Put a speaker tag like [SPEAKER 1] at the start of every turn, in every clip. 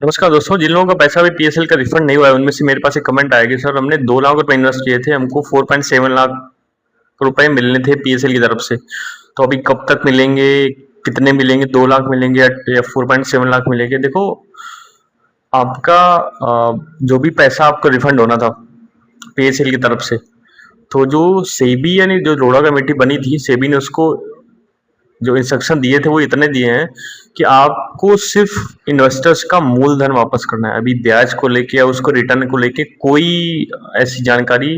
[SPEAKER 1] नमस्कार दोस्तों, जिन लोगों का पैसा अभी पीएसएल का रिफंड नहीं हुआ है, उनमें से मेरे पास एक कमेंट आया कि सर हमने 2 लाख रुपए इन्वेस्ट किए थे, हमको 4.7 लाख रुपए मिलने थे पीएसएल की तरफ से। तो अभी कब तक मिलेंगे, कितने मिलेंगे, 2 लाख मिलेंगे या 4.7 लाख मिलेंगे? देखो, आपका जो भी पैसा आपको रिफंड होना था पीएसएल की तरफ से, तो जो सेबी यानी जो रोड़ा कमेटी बनी थी, सेबी ने उसको जो इंस्ट्रक्शन दिए थे वो इतने दिए हैं कि आपको सिर्फ इन्वेस्टर्स का मूलधन वापस करना है। अभी ब्याज को लेके या उसको रिटर्न को लेके कोई ऐसी जानकारी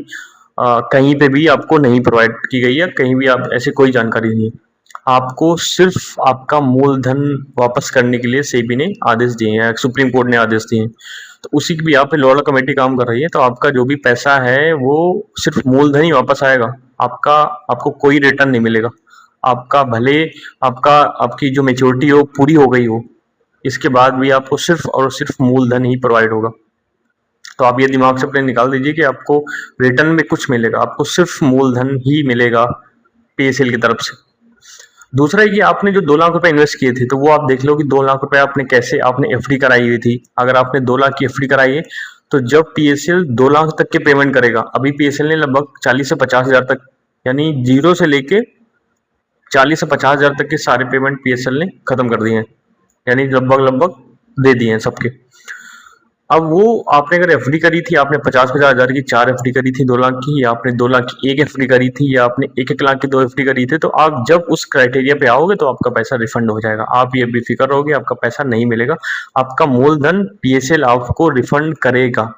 [SPEAKER 1] कहीं पे भी आपको नहीं प्रोवाइड की गई है, कहीं भी आप ऐसी कोई जानकारी नहीं है। आपको सिर्फ आपका मूलधन वापस करने के लिए सेबी ने आदेश दिए हैं, सुप्रीम कोर्ट ने आदेश दिए हैं। तो उसी की भी यहाँ पे लोअर कमेटी काम कर रही है। तो आपका जो भी पैसा है वो सिर्फ मूलधन ही वापस आएगा, आपको कोई रिटर्न नहीं मिलेगा। आपका भले आपकी जो मेच्योरिटी हो पूरी हो गई हो, इसके बाद भी आपको सिर्फ और सिर्फ मूलधन ही प्रोवाइड होगा। तो आप ये दिमाग से अपने निकाल दीजिए कि आपको रिटर्न में कुछ मिलेगा, आपको सिर्फ मूलधन ही मिलेगा पीएसएल की तरफ से। दूसरा है कि आपने जो 2 लाख रुपए इन्वेस्ट किए थे, तो वो आप देख लो कि 2 लाख रुपए आपने एफडी कराई हुई थी। अगर आपने 2 लाख की एफडी कराई है, तो जब पीएसएल 2 लाख तक के पेमेंट करेगा, अभी पीएसएल ने लगभग 40 से 50 हजार तक, यानी जीरो से लेके 40 से 50 हजार तक के सारे पेमेंट पीएसएल ने खत्म कर दिए हैं, यानी लगभग दे दिए हैं सबके। अब वो आपने अगर एफडी करी थी, आपने 50-50 हजार की 4 एफडी करी थी 2 लाख की, या आपने 2 लाख की 1 एफडी करी थी, या आपने 1-1 लाख की 2 एफडी करी थी, तो आप जब उस क्राइटेरिया पे आओगे तो आपका पैसा रिफंड हो जाएगा। आप ये बेफिक्र रहोगे, आपका पैसा नहीं मिलेगा, आपका मूलधन पीएसएल आपको रिफंड करेगा,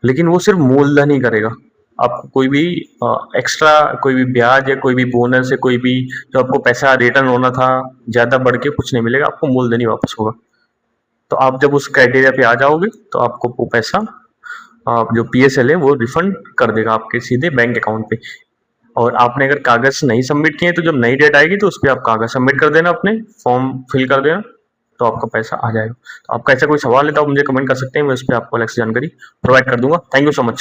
[SPEAKER 1] लेकिन वो सिर्फ मूलधन ही करेगा। आपको कोई भी एक्स्ट्रा, कोई भी ब्याज या कोई भी बोनस या कोई भी जो आपको पैसा रिटर्न होना था ज्यादा बढ़ के कुछ नहीं मिलेगा, आपको मूलधन ही वापस होगा। तो आप जब उस क्राइटेरिया पे आ जाओगे तो आपको वो पैसा जो पीएसएल है वो रिफंड कर देगा आपके सीधे बैंक अकाउंट पे। और आपने अगर कागज नहीं सबमिट किए तो जब नई डेट आएगी तो उस पर आप कागज सबमिट कर देना, अपने फॉर्म फिल कर देना, तो आपका पैसा आ जाएगा। तो आपका ऐसा कोई सवाल है तो आप मुझे कमेंट कर सकते हैं, मैं उस पर आपको अलग से जानकारी प्रोवाइड कर दूंगा। Thank you so much.